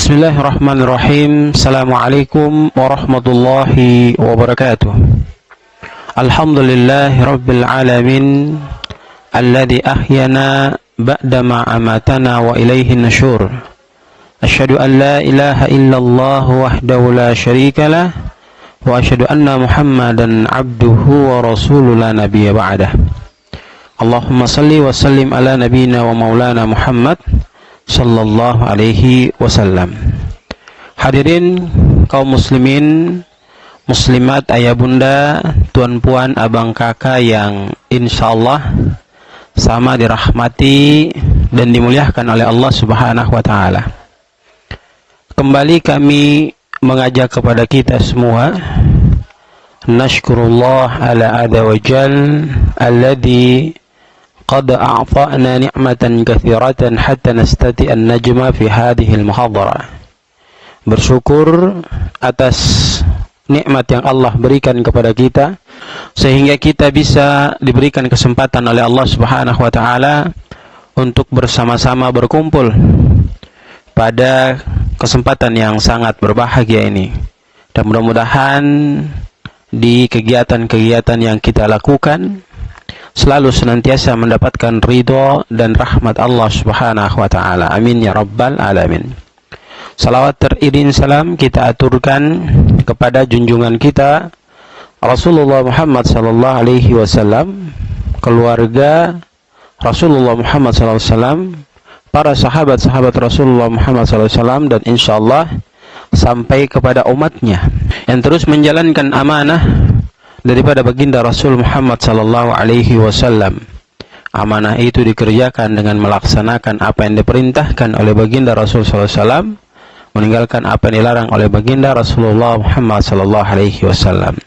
Bismillahirrahmanirrahim. Assalamualaikum warahmatullahi wabarakatuh. Alhamdulillahi rabbil alamin, alladhi ahyana ba'dama amatana wa ilaihi nusyur. Asyhadu an la ilaha illallah wahdahu la syarika lah, wa asyhadu anna Muhammadan abduhu wa rasuluhu la nabiyya ba'dah. Allahumma salli wa sallim ala nabiyyina wa maulana Muhammad sallallahu alaihi wasallam. Hadirin kaum muslimin, muslimat, ayah bunda, tuan puan, abang kakak yang insyaallah sama dirahmati dan dimuliakan oleh Allah Subhanahu wa taala. Kembali kami mengajak kepada kita semua, nashkurullah ala adza wajal alladhi qad a'ta'na ni'matan katsiratan hatta nastati an-najma fi hadhihi al-muhadharah. Bersyukur atas nikmat yang Allah berikan kepada kita sehingga kita bisa diberikan kesempatan oleh Allah Subhanahu wa taala untuk bersama-sama berkumpul pada kesempatan yang sangat berbahagia ini. Dan mudah-mudahan di kegiatan-kegiatan yang kita lakukan selalu senantiasa mendapatkan ridho dan rahmat Allah Subhanahu wa taala. Amin ya rabbal alamin. Salawat teriring salam kita aturkan kepada junjungan kita Rasulullah Muhammad sallallahu alaihi wasallam, keluarga Rasulullah Muhammad sallallahu alaihi wasallam, para sahabat-sahabat Rasulullah Muhammad sallallahu alaihi wasallam, dan insyaallah sampai kepada umatnya yang terus menjalankan amanah daripada baginda Rasul Muhammad sallallahu alaihi wasallam. Amanah itu dikerjakan dengan melaksanakan apa yang diperintahkan oleh baginda Rasul sallallahu alaihi wasallam, meninggalkan apa yang dilarang oleh baginda Rasulullah Muhammad sallallahu alaihi wasallam.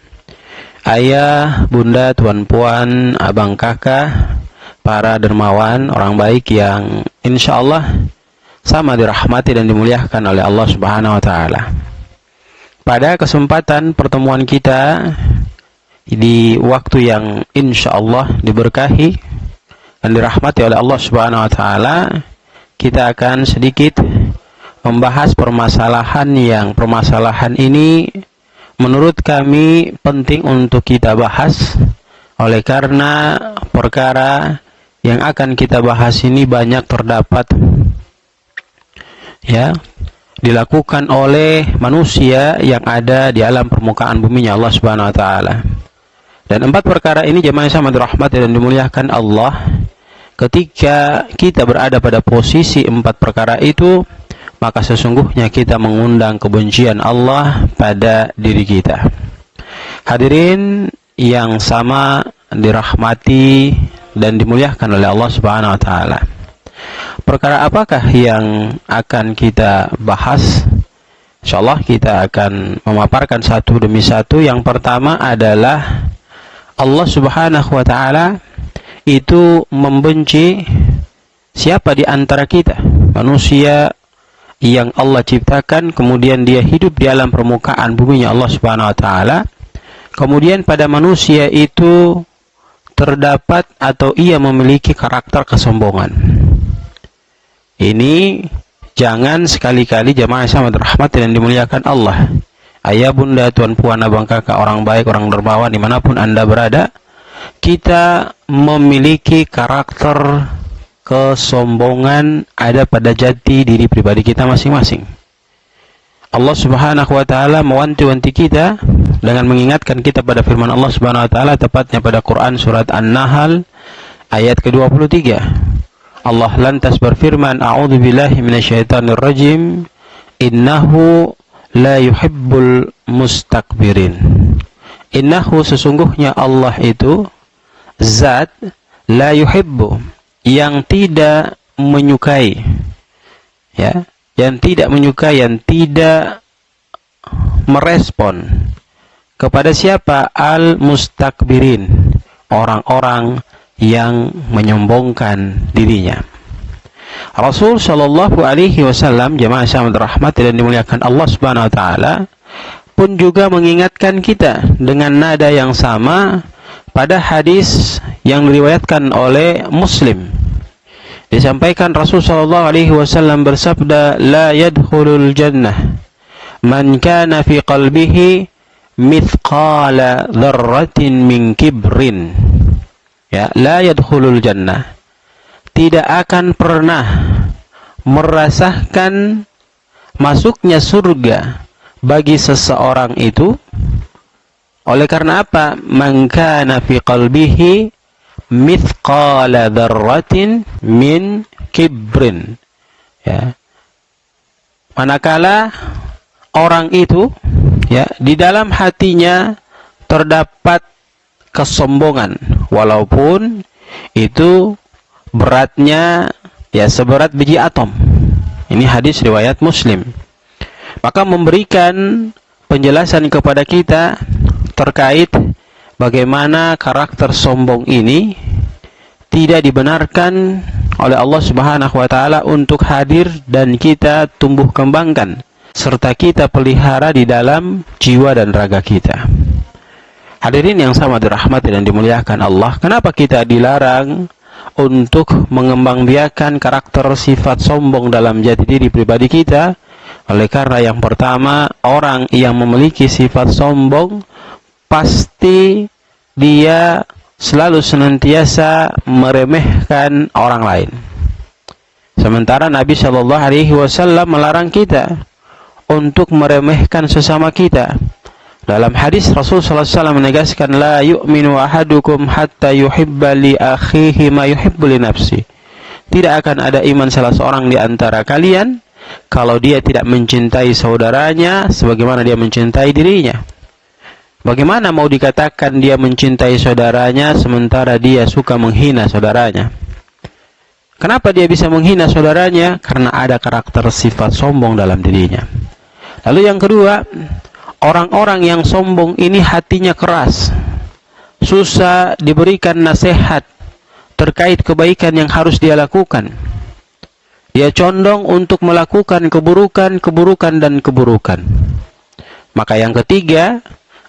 Ayah, bunda, tuan puan, abang kakak, para dermawan, orang baik yang insyaallah sama dirahmati dan dimuliakan oleh Allah Subhanahu wa taala. Pada kesempatan pertemuan kita di waktu yang insyaallah diberkahi dan dirahmati oleh Allah Subhanahu wa taala, kita akan sedikit membahas permasalahan ini menurut kami penting untuk kita bahas, oleh karena perkara yang akan kita bahas ini banyak terdapat dilakukan oleh manusia yang ada di alam permukaan buminya Allah Subhanahu wa taala. Dan 4 perkara ini jemaah yang sama dirahmati dan dimuliakan Allah, ketika kita berada pada posisi 4 perkara itu, maka sesungguhnya kita mengundang kebencian Allah pada diri kita. Hadirin yang sama dirahmati dan dimuliakan oleh Allah Subhanahu wa taala. Perkara apakah yang akan kita bahas? Insyaallah kita akan memaparkan satu demi satu. Yang pertama adalah Allah Subhanahu wa taala itu membenci siapa di antara kita, manusia yang Allah ciptakan, kemudian dia hidup di alam permukaan buminya Allah Subhanahu wa taala. Kemudian pada manusia itu terdapat atau ia memiliki karakter kesombongan. Ini jangan sekali-kali jamaah sama dirahmati dan dimuliakan Allah. Ayah bunda, tuan puan, abang kakak, orang baik, orang dermawan, dimanapun anda berada, kita memiliki karakter kesombongan ada pada jati diri pribadi kita masing-masing. Allah Subhanahu wa taala mewanti-wanti kita dengan mengingatkan kita pada firman Allah Subhanahu wa taala, tepatnya pada Quran surat An-Nahl ayat ke-23. Allah lantas berfirman, a'udzubillahi minasyaitonir rajim, innahu la yuhibbul mustakbirin. Innahu, sesungguhnya Allah itu zat la yuhibbu, yang tidak menyukai, yang tidak menyukai, yang tidak merespon kepada siapa? Al-mustakbirin, orang-orang yang menyombongkan dirinya. Rasul sallallahu alaihi wasallam, jemaah yang dirahmati dan dimuliakan Allah Subhanahu wa taala, pun juga mengingatkan kita dengan nada yang sama pada hadis yang diriwayatkan oleh Muslim Disampaikan Rasul sallallahu alaihi wasallam bersabda, "La yadkhulul jannah man kana fi qalbihi mithqala dzarratin min kibrin." Ya, la yadkhulul jannah. Tidak akan pernah merasakan masuknya surga bagi seseorang itu. Oleh karena apa? Man kana fi qalbihi mithqala dzarratin min kibrin. Ya. Manakala orang itu, ya, di dalam hatinya terdapat kesombongan, walaupun itu beratnya ya seberat biji atom. Ini hadis riwayat Muslim. Maka memberikan penjelasan kepada kita terkait bagaimana karakter sombong ini tidak dibenarkan oleh Allah Subhanahu wa taala untuk hadir dan kita tumbuh kembangkan serta kita pelihara di dalam jiwa dan raga kita. Hadirin yang sama dirahmati dan dimuliakan Allah, kenapa kita dilarang untuk mengembangbiakan karakter sifat sombong dalam jati diri pribadi kita? Oleh karena yang pertama, orang yang memiliki sifat sombong pasti dia selalu senantiasa meremehkan orang lain. Sementara Nabi Shallallahu Alaihi Wasallam melarang kita untuk meremehkan sesama kita. Dalam hadis Rasul Sallallahu Alaihi Wasallam menegaskan, la yu'minu ahadukum hatta yuhibba li akhihi ma yuhibbu li nafsi. Tidak akan ada iman salah seorang di antara kalian kalau dia tidak mencintai saudaranya sebagaimana dia mencintai dirinya. Bagaimana mau dikatakan dia mencintai saudaranya sementara dia suka menghina saudaranya? Kenapa dia bisa menghina saudaranya? Karena ada karakter sifat sombong dalam dirinya. Lalu yang kedua, orang-orang yang sombong ini hatinya keras, susah diberikan nasihat terkait kebaikan yang harus dia lakukan. Dia condong untuk melakukan keburukan dan keburukan. Maka yang ketiga,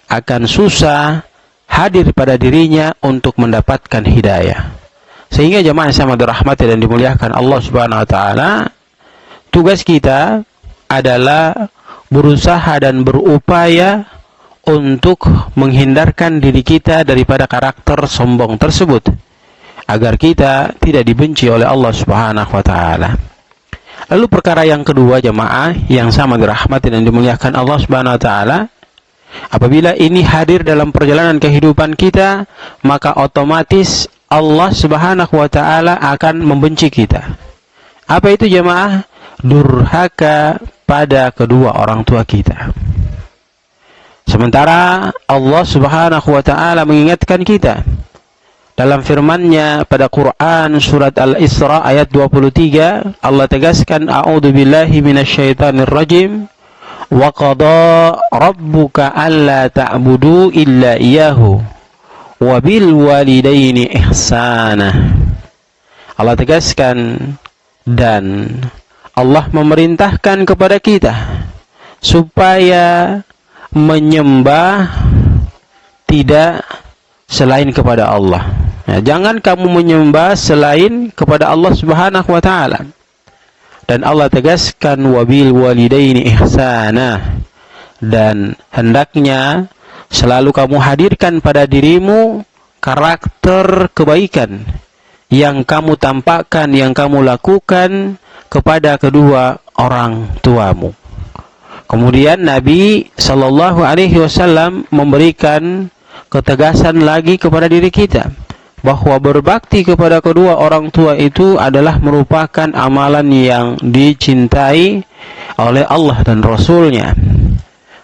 akan susah hadir pada dirinya untuk mendapatkan hidayah. Sehingga jemaah yang sama dirahmati dan dimuliakan Allah Subhanahu wa taala, tugas kita adalah berusaha dan berupaya untuk menghindarkan diri kita daripada karakter sombong tersebut agar kita tidak dibenci oleh Allah Subhanahu wa taala. Lalu perkara yang kedua jemaah yang sama dirahmati dan dimuliakan Allah Subhanahu wa taala, apabila ini hadir dalam perjalanan kehidupan kita, maka otomatis Allah Subhanahu wa taala akan membenci kita. Apa itu jemaah? Durhaka pada kedua orang tua kita. Sementara Allah Subhanahu wa taala mengingatkan kita dalam firman-Nya pada Quran surat Al-Isra ayat 23, Allah tegaskan, a'udzubillahi minasyaitonir rajim. Wa qada rabbuka alla ta'budu illa iyyahu wa bil walidaini ihsana. Allah tegaskan, dan Allah memerintahkan kepada kita supaya menyembah tidak selain kepada Allah. Ya, jangan kamu menyembah selain kepada Allah Subhanahu wa taala. Dan Allah tegaskan wabil walidaini ihsana, dan hendaknya selalu kamu hadirkan pada dirimu karakter kebaikan yang kamu tampakkan, yang kamu lakukan kepada kedua orang tuamu. Kemudian Nabi Shallallahu Alaihi Wasallam memberikan ketegasan lagi kepada diri kita bahwa berbakti kepada kedua orang tua itu adalah merupakan amalan yang dicintai oleh Allah dan Rasul-Nya.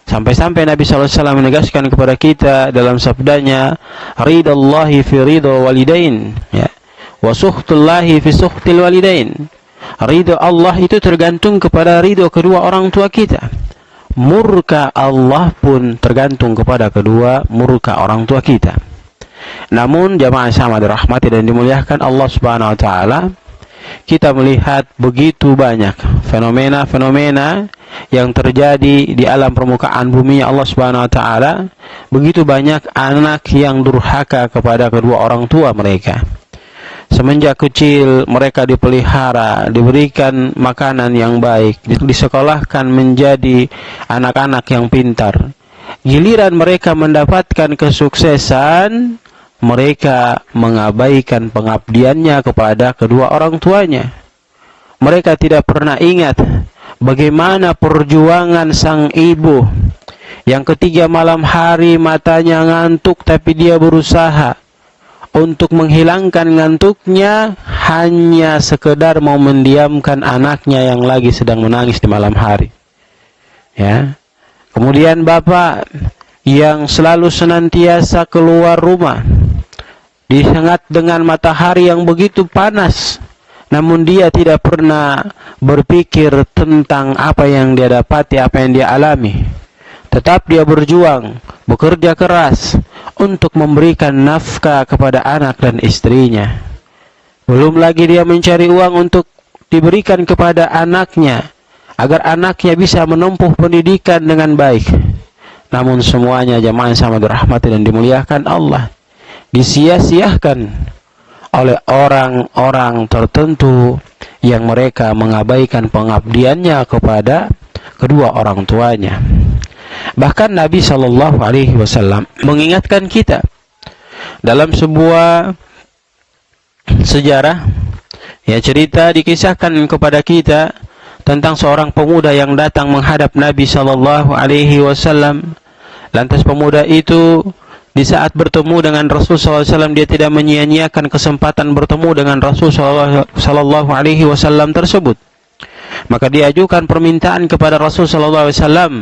Sampai-sampai Nabi SAW menegaskan kepada kita dalam sabdanya, ridallahi fi ridha walidain, ya, wa sukhtullahi fi sukhtil walidain. Ridha Allah itu tergantung kepada ridha kedua orang tua kita. Murka Allah pun tergantung kepada kedua murka orang tua kita. Namun jamaah sama dirahmati dan dimuliakan Allah Subhanahu wa taala, kita melihat begitu banyak fenomena-fenomena yang terjadi di alam permukaan bumi Allah Subhanahu wa taala, begitu banyak anak yang durhaka kepada kedua orang tua mereka. Semenjak kecil mereka dipelihara, diberikan makanan yang baik, disekolahkan menjadi anak-anak yang pintar. Giliran mereka mendapatkan kesuksesan, mereka mengabaikan pengabdiannya kepada kedua orang tuanya. Mereka tidak pernah ingat bagaimana perjuangan sang ibu yang ketiga malam hari matanya ngantuk, tapi dia berusaha untuk menghilangkan ngantuknya hanya sekedar mau mendiamkan anaknya yang lagi sedang menangis di malam hari. Ya. Kemudian bapak yang selalu senantiasa keluar rumah disengat dengan matahari yang begitu panas, namun dia tidak pernah berpikir tentang apa yang dia dapati, apa yang dia alami. Tetap dia berjuang, bekerja keras untuk memberikan nafkah kepada anak dan istrinya. Belum lagi dia mencari uang untuk diberikan kepada anaknya, agar anaknya bisa menempuh pendidikan dengan baik. Namun semuanya jamaah yang sama dirahmati dan dimuliakan Allah, disia-siakan oleh orang-orang tertentu yang mereka mengabaikan pengabdiannya kepada kedua orang tuanya. Bahkan Nabi Shallallahu Alaihi Wasallam mengingatkan kita dalam sebuah sejarah, ya, cerita dikisahkan kepada kita tentang seorang pemuda yang datang menghadap Nabi Shallallahu Alaihi Wasallam. Lantas pemuda itu di saat bertemu dengan Rasul SAW, dia tidak menyia-nyiakan kesempatan bertemu dengan Rasul Sallallahu Alaihi Wasallam tersebut. Maka diajukan permintaan kepada Rasul Sallallahu Alaihi Wasallam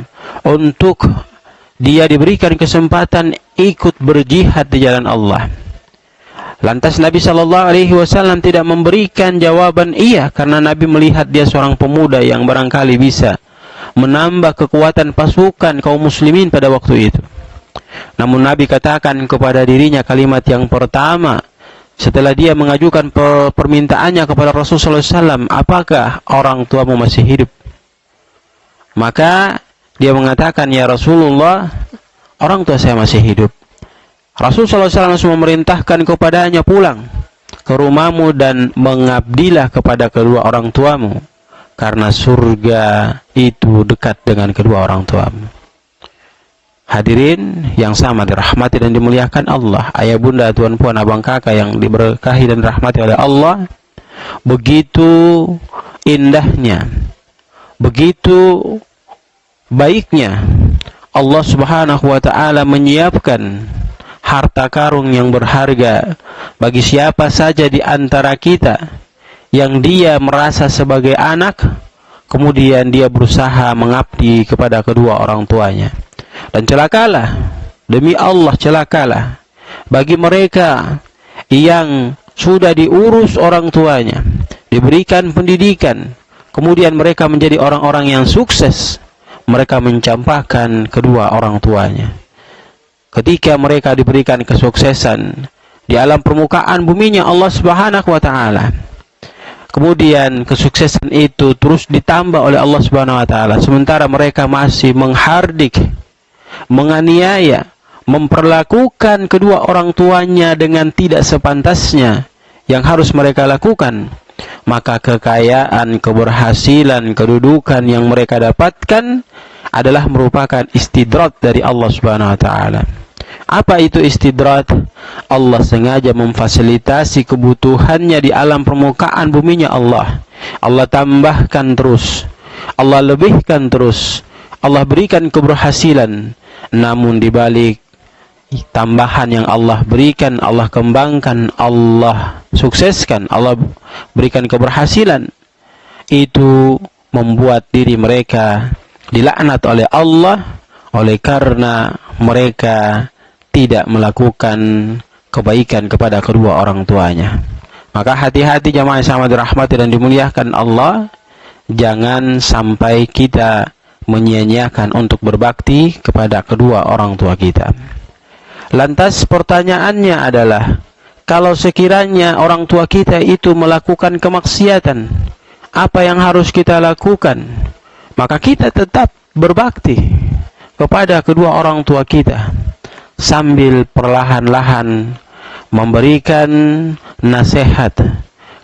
untuk dia diberikan kesempatan ikut berjihad di jalan Allah. Lantas Nabi Sallallahu Alaihi Wasallam tidak memberikan jawaban iya, karena Nabi melihat dia seorang pemuda yang barangkali bisa menambah kekuatan pasukan kaum muslimin pada waktu itu. Namun Nabi katakan kepada dirinya kalimat yang pertama setelah dia mengajukan permintaannya kepada Rasulullah SAW, apakah orang tuamu masih hidup? Maka dia mengatakan, ya Rasulullah, orang tua saya masih hidup. Rasulullah SAW langsung memerintahkan kepadanya, pulang ke rumahmu dan mengabdilah kepada kedua orang tuamu, karena surga itu dekat dengan kedua orang tuamu. Hadirin yang sama dirahmati dan dimuliakan Allah, ayah bunda, tuan puan, abang kakak yang diberkahi dan dirahmati oleh Allah, begitu indahnya, begitu baiknya Allah Subhanahu wa taala menyiapkan harta karun yang berharga bagi siapa saja di antara kita yang dia merasa sebagai anak, kemudian dia berusaha mengabdi kepada kedua orang tuanya. Dan celakalah, demi Allah celakalah bagi mereka yang sudah diurus orang tuanya, diberikan pendidikan, kemudian mereka menjadi orang-orang yang sukses, mereka mencampakkan kedua orang tuanya. Ketika mereka diberikan kesuksesan di alam permukaan buminya Allah Subhanahu wa taala, kemudian kesuksesan itu terus ditambah oleh Allah Subhanahu wa taala, sementara mereka masih menghardik, menganiaya, memperlakukan kedua orang tuanya dengan tidak sepantasnya yang harus mereka lakukan, maka kekayaan, keberhasilan, kedudukan yang mereka dapatkan adalah merupakan istidrat dari Allah Subhanahu wa taala. Apa itu istidrat? Allah sengaja memfasilitasi kebutuhannya di alam permukaan buminya Allah. Allah tambahkan terus, Allah lebihkan terus, Allah berikan keberhasilan. Namun di balik tambahan yang Allah berikan, Allah kembangkan, Allah sukseskan, Allah berikan keberhasilan, itu membuat diri mereka dilaknat oleh Allah oleh karena mereka tidak melakukan kebaikan kepada kedua orang tuanya. Maka hati-hati jamaah yang sama dirahmati dan dimuliakan Allah, jangan sampai kita menyia-nyiakan untuk berbakti kepada kedua orang tua kita. Lantas pertanyaannya adalah, kalau sekiranya orang tua kita itu melakukan kemaksiatan, apa yang harus kita lakukan? Maka kita tetap berbakti kepada kedua orang tua kita sambil perlahan-lahan memberikan nasihat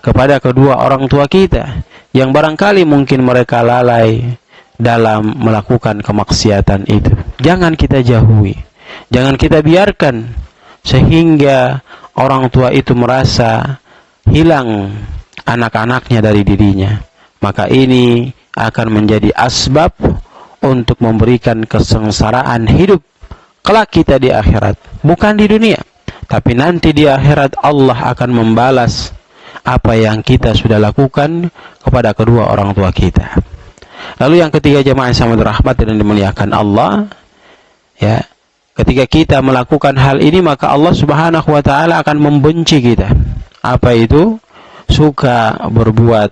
kepada kedua orang tua kita yang barangkali mungkin mereka lalai dalam melakukan kemaksiatan itu. Jangan kita jauhi, jangan kita biarkan sehingga orang tua itu merasa hilang anak-anaknya dari dirinya. Maka ini akan menjadi asbab untuk memberikan kesengsaraan hidup kelak kita di akhirat, bukan di dunia, tapi nanti di akhirat Allah akan membalas apa yang kita sudah lakukan kepada kedua orang tua kita. Lalu yang ketiga, jemaah yang sama dirahmati dan dimuliakan Allah, ya, ketika kita melakukan hal ini maka Allah Subhanahu wa taala akan membenci kita. Apa itu? Suka berbuat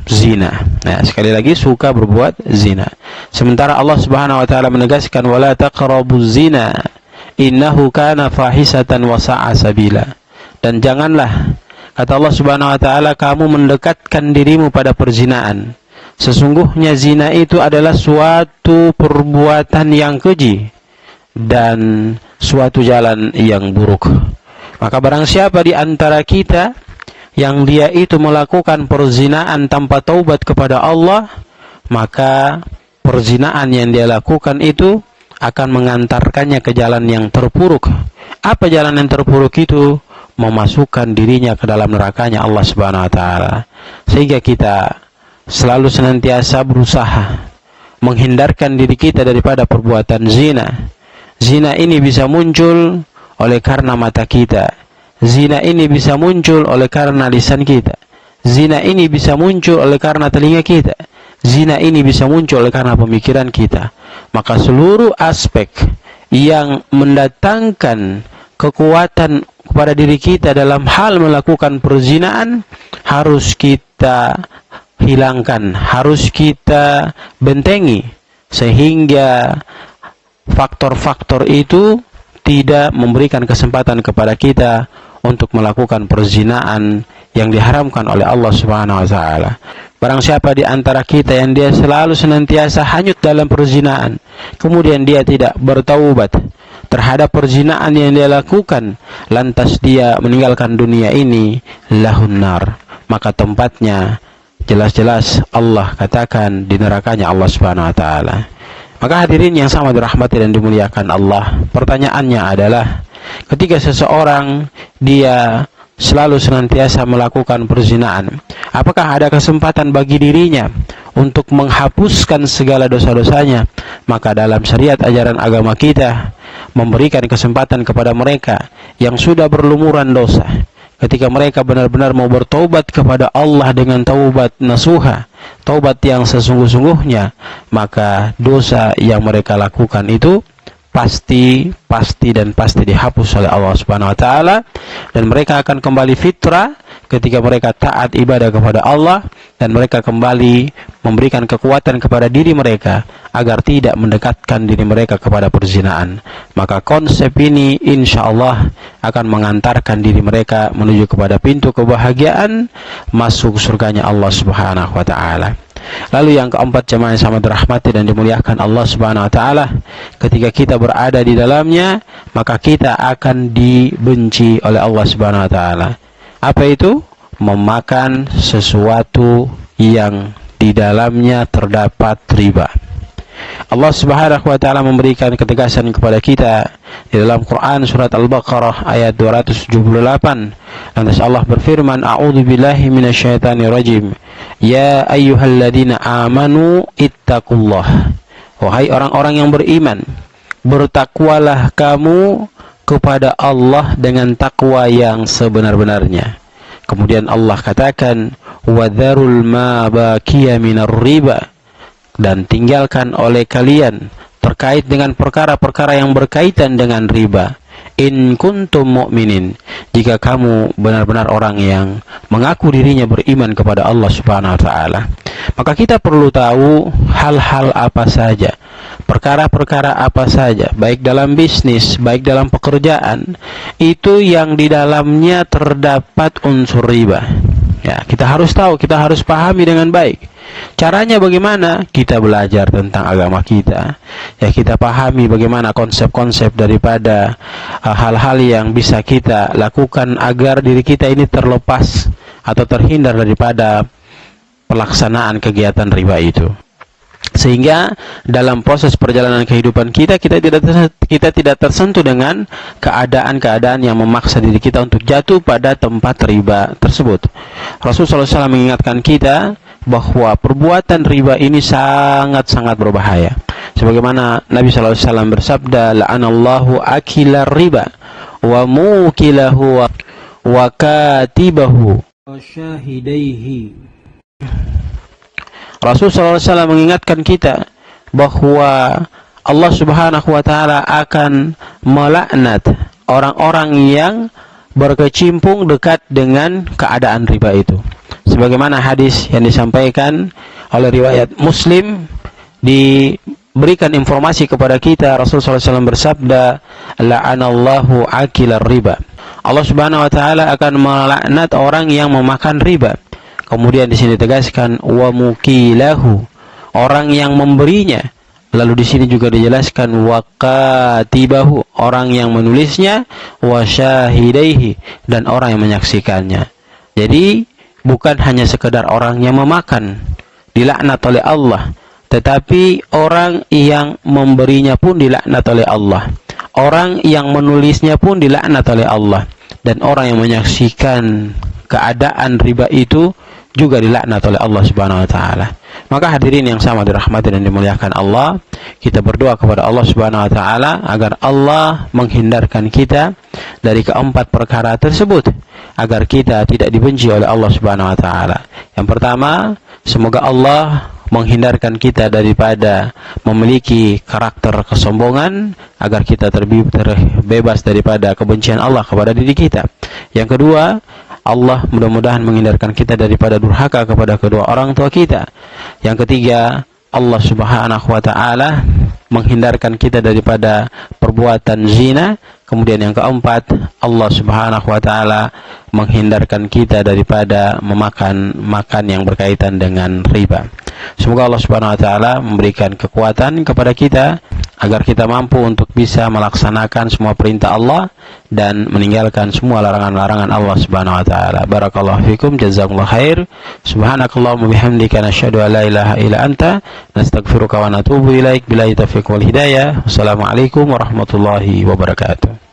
zina. Nah, sekali lagi, suka berbuat zina. Sementara Allah Subhanahu wa taala menegaskan wala taqrabuz zina innahu kana fahisatan wa sa'a sabila. Dan janganlah, kata Allah Subhanahu wa taala, kamu mendekatkan dirimu pada perzinaan. Sesungguhnya zina itu adalah suatu perbuatan yang keji dan suatu jalan yang buruk. Maka barang siapa di antara kita yang dia itu melakukan perzinaan tanpa taubat kepada Allah, maka perzinaan yang dia lakukan itu akan mengantarkannya ke jalan yang terpuruk. Apa jalan yang terpuruk itu? Memasukkan dirinya ke dalam nerakanya Allah Subhanahu wa taala. Sehingga kita selalu senantiasa berusaha menghindarkan diri kita daripada perbuatan zina. Zina ini bisa muncul oleh karena mata kita. Zina ini bisa muncul oleh karena lisan kita. Zina ini bisa muncul oleh karena telinga kita. Zina ini bisa muncul oleh karena pemikiran kita. Maka seluruh aspek yang mendatangkan kekuatan kepada diri kita dalam hal melakukan perzinaan harus kita hilangkan, harus kita bentengi, sehingga faktor-faktor itu tidak memberikan kesempatan kepada kita untuk melakukan perzinaan yang diharamkan oleh Allah Subhanahu wa taala. Barang siapa di antara kita yang dia selalu senantiasa hanyut dalam perzinaan, kemudian dia tidak bertaubat terhadap perzinaan yang dia lakukan, lantas dia meninggalkan dunia ini, lahun nar, maka tempatnya jelas-jelas Allah katakan di nerakanya Allah Subhanahu wa taala. Maka hadirin yang sama dirahmati dan dimuliakan Allah, pertanyaannya adalah, ketika seseorang dia selalu senantiasa melakukan perzinaan, apakah ada kesempatan bagi dirinya untuk menghapuskan segala dosa-dosanya? Maka dalam syariat ajaran agama kita memberikan kesempatan kepada mereka yang sudah berlumuran dosa, ketika mereka benar-benar mau bertaubat kepada Allah dengan taubat nasuha, taubat yang sesungguh-sungguhnya, maka dosa yang mereka lakukan itu pasti dihapus oleh Allah Subhanahu wa taala, dan mereka akan kembali fitrah ketika mereka taat ibadah kepada Allah, dan mereka kembali memberikan kekuatan kepada diri mereka agar tidak mendekatkan diri mereka kepada perzinaan. Maka konsep ini insyaallah akan mengantarkan diri mereka menuju kepada pintu kebahagiaan masuk surganya Allah Subhanahu wa taala. Lalu yang keempat, jemaah yang sama dirahmati dan dimuliakan Allah Subhanahu wa taala, ketika kita berada di dalamnya maka kita akan dibenci oleh Allah Subhanahu wa taala. Apa itu? Memakan sesuatu yang di dalamnya terdapat riba. Allah Subhanahu wa taala memberikan ketegasan kepada kita di dalam Quran surat Al-Baqarah ayat 278. Lantas Allah berfirman, a'udzu billahi minasyaitonir rajim. Ya ayyuhalladzina amanu ittaqullah. Wahai orang-orang yang beriman, bertakwalah kamu kepada Allah dengan takwa yang sebenar-benarnya. Kemudian Allah katakan, wadharul ma baqiya minar riba, dan tinggalkan oleh kalian terkait dengan perkara-perkara yang berkaitan dengan riba. In kuntum mu'minin, jika kamu benar-benar orang yang mengaku dirinya beriman kepada Allah Subhanahu wa taala. Maka kita perlu tahu hal-hal apa saja, perkara-perkara apa saja, baik dalam bisnis, baik dalam pekerjaan, itu yang di dalamnya terdapat unsur riba. Ya, kita harus tahu, kita harus pahami dengan baik. Caranya bagaimana? Kita belajar tentang agama kita. Ya, kita pahami bagaimana konsep-konsep daripada hal-hal yang bisa kita lakukan agar diri kita ini terlepas atau terhindar daripada pelaksanaan kegiatan riba itu. Sehingga dalam proses perjalanan kehidupan kita tidak tersentuh dengan keadaan-keadaan yang memaksa diri kita untuk jatuh pada tempat riba tersebut. Rasulullah SAW mengingatkan kita bahwa perbuatan riba ini sangat-sangat berbahaya. Sebagaimana Nabi SAW bersabda, la'anallahu akilar riba wa mukilahu wa katibahu wa syahidaihi. Rasulullah SAW mengingatkan kita bahwa Allah Subhanahu wa Ta'ala akan melaknat orang-orang yang berkecimpung dekat dengan keadaan riba itu. Sebagaimana hadis yang disampaikan oleh riwayat Muslim, diberikan informasi kepada kita, Rasulullah SAW bersabda, la'anallahu akilar riba. Allah Subhanahu wa Ta'ala akan melaknat orang yang memakan riba. Kemudian di sini ditegaskan wa mukilahu, orang yang memberinya. Lalu di sini juga dijelaskan wa katibahu, orang yang menulisnya, wa syahidaihi, dan orang yang menyaksikannya. Jadi bukan hanya sekedar orang yang memakan dilaknat oleh Allah, tetapi orang yang memberinya pun dilaknat oleh Allah. Orang yang menulisnya pun dilaknat oleh Allah, dan orang yang menyaksikan keadaan riba itu juga dilaknat oleh Allah Subhanahu wa Ta'ala. Maka hadirin yang sama dirahmati dan dimuliakan Allah, kita berdoa kepada Allah Subhanahu wa Ta'ala agar Allah menghindarkan kita dari keempat perkara tersebut, agar kita tidak dibenci oleh Allah Subhanahu wa Ta'ala. Yang pertama, semoga Allah menghindarkan kita daripada memiliki karakter kesombongan, agar kita terbebas daripada kebencian Allah kepada diri kita. Yang kedua, Allah mudah-mudahan menghindarkan kita daripada durhaka kepada kedua orang tua kita. Yang ketiga, Allah Subhanahu wa Ta'ala menghindarkan kita daripada perbuatan zina. Kemudian yang keempat, Allah Subhanahu wa Ta'ala menghindarkan kita daripada makan yang berkaitan dengan riba. Semoga Allah Subhanahu wa Ta'ala memberikan kekuatan kepada kita agar kita mampu untuk bisa melaksanakan semua perintah Allah dan meninggalkan semua larangan-larangan Allah Subhanahu wa Ta'ala. Barakallahu fikum, jazakumullah khair. Subhanakallahumma bihamdika nasyhadu an la ilaha illa anta nastaghfiruka wa natubu ilaik. Billahi taufiq wal hidayah. Wassalamualaikum warahmatullahi wabarakatuh.